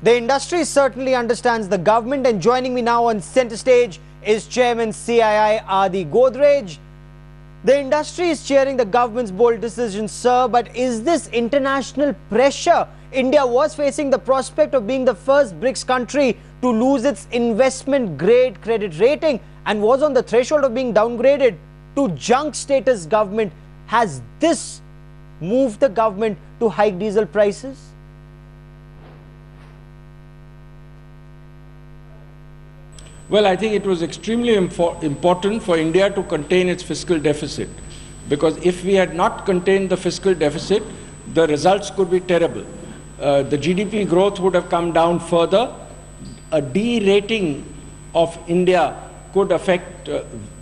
The industry certainly understands the government, and joining me now on center stage is Chairman CII Adi Godrej. The industry is cheering the government's bold decision, sir, but is this international pressure? India was facing the prospect of being the first BRICS country to lose its investment grade credit rating and was on the threshold of being downgraded to junk status government. Has this moved the government to hike diesel prices? Well, I think it was extremely important for India to contain its fiscal deficit, because if we had not contained the fiscal deficit, the results could be terrible. The GDP growth would have come down further. A de-rating of India could affect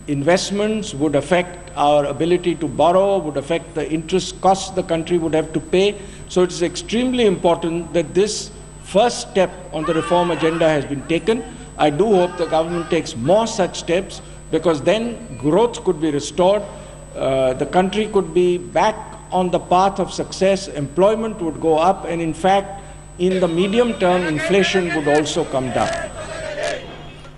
investments, would affect our ability to borrow, would affect the interest costs the country would have to pay. So it is extremely important that this first step on the reform agenda has been taken. I do hope the government takes more such steps, because then growth could be restored, the country could be back on the path of success, employment would go up, and in fact, in the medium term, inflation would also come down.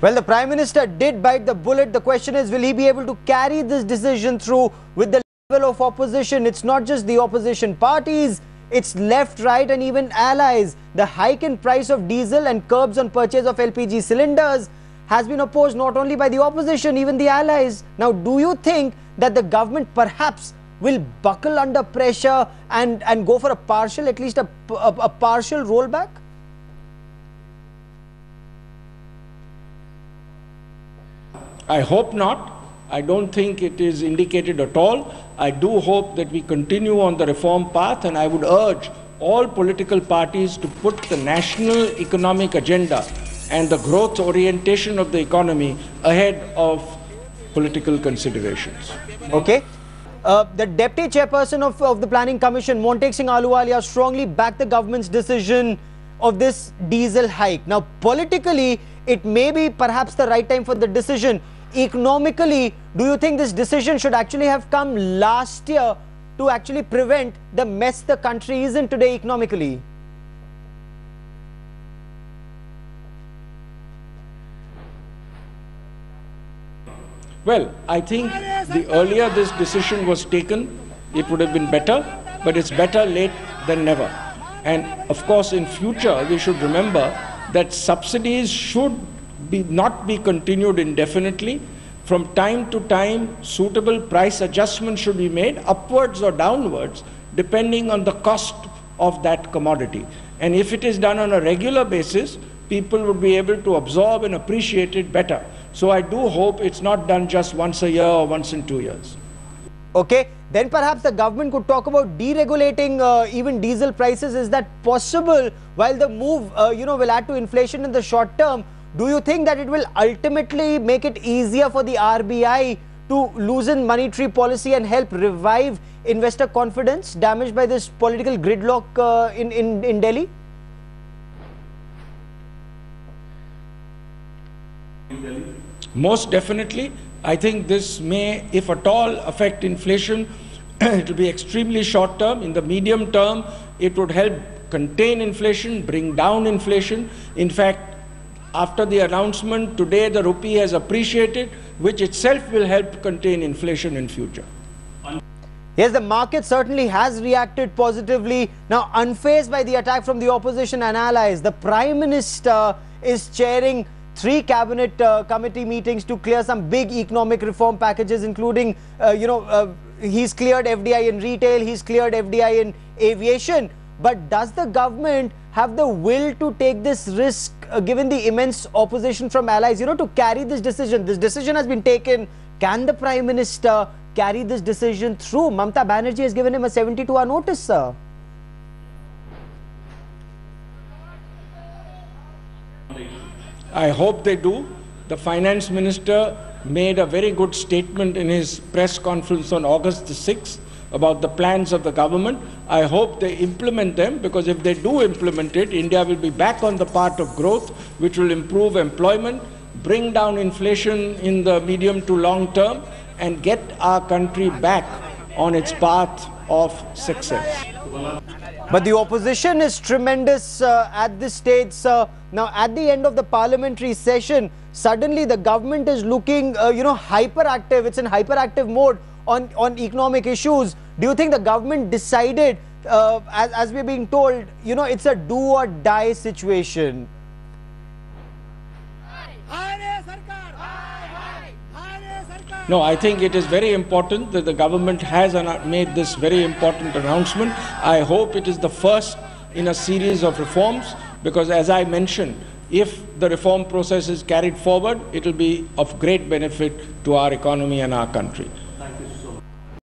Well, the Prime Minister did bite the bullet. The question is, will he be able to carry this decision through with the level of opposition? It's not just the opposition parties, it's left, right and even allies. The hike in price of diesel and curbs on purchase of LPG cylinders has been opposed not only by the opposition, even the allies. Now, do you think that the government perhaps will buckle under pressure and go for a partial, at least a partial rollback? I hope not. I don't think it is indicated at all. I do hope that we continue on the reform path, and I would urge all political parties to put the national economic agenda and the growth orientation of the economy ahead of political considerations. Okay. The Deputy Chairperson of the Planning Commission, Montek Singh Ahluwalia, strongly backed the government's decision of this diesel hike. Now, politically, it may be perhaps the right time for the decision. Economically, do you think this decision should actually have come last year to actually prevent the mess the country is in today economically? Well, I think the earlier this decision was taken, it would have been better, but it's better late than never. And of course, in future, we should remember that subsidies should not be continued indefinitely. From time to time, suitable price adjustments should be made upwards or downwards, depending on the cost of that commodity. And if it is done on a regular basis, people would be able to absorb and appreciate it better. So I do hope it's not done just once a year or once in 2 years. Okay, then perhaps the government could talk about deregulating even diesel prices. Is that possible? While the move, will add to inflation in the short term, do you think that it will ultimately make it easier for the RBI to loosen monetary policy and help revive investor confidence damaged by this political gridlock in Delhi? Most definitely. I think this may, if at all, affect inflation. It will be extremely short term. In the medium term, it would help contain inflation, bring down inflation. In fact, after the announcement today, the rupee has appreciated, which itself will help contain inflation in future. Yes, the market certainly has reacted positively. Now, unfazed by the attack from the opposition and allies, the Prime Minister is chairing 3 cabinet committee meetings to clear some big economic reform packages, including, he's cleared FDI in retail, he's cleared FDI in aviation. But does the government have the will to take this risk, given the immense opposition from allies, to carry this decision? This decision has been taken. Can the Prime Minister carry this decision through? Mamata Banerjee has given him a 72-hour notice, sir. I hope they do. The Finance Minister made a very good statement in his press conference on August the 6th about the plans of the government. I hope they implement them, because if they do implement it, India will be back on the path of growth, which will improve employment, bring down inflation in the medium to long term, and get our country back on its path of success. But the opposition is tremendous at this stage, sir. Now, at the end of the parliamentary session, suddenly the government is looking, hyperactive. It's in hyperactive mode on economic issues. Do you think the government decided, as we're being told, it's a do or die situation? No, I think it is very important that the government has made this very important announcement. I hope it is the first in a series of reforms, because as I mentioned, if the reform process is carried forward, it will be of great benefit to our economy and our country.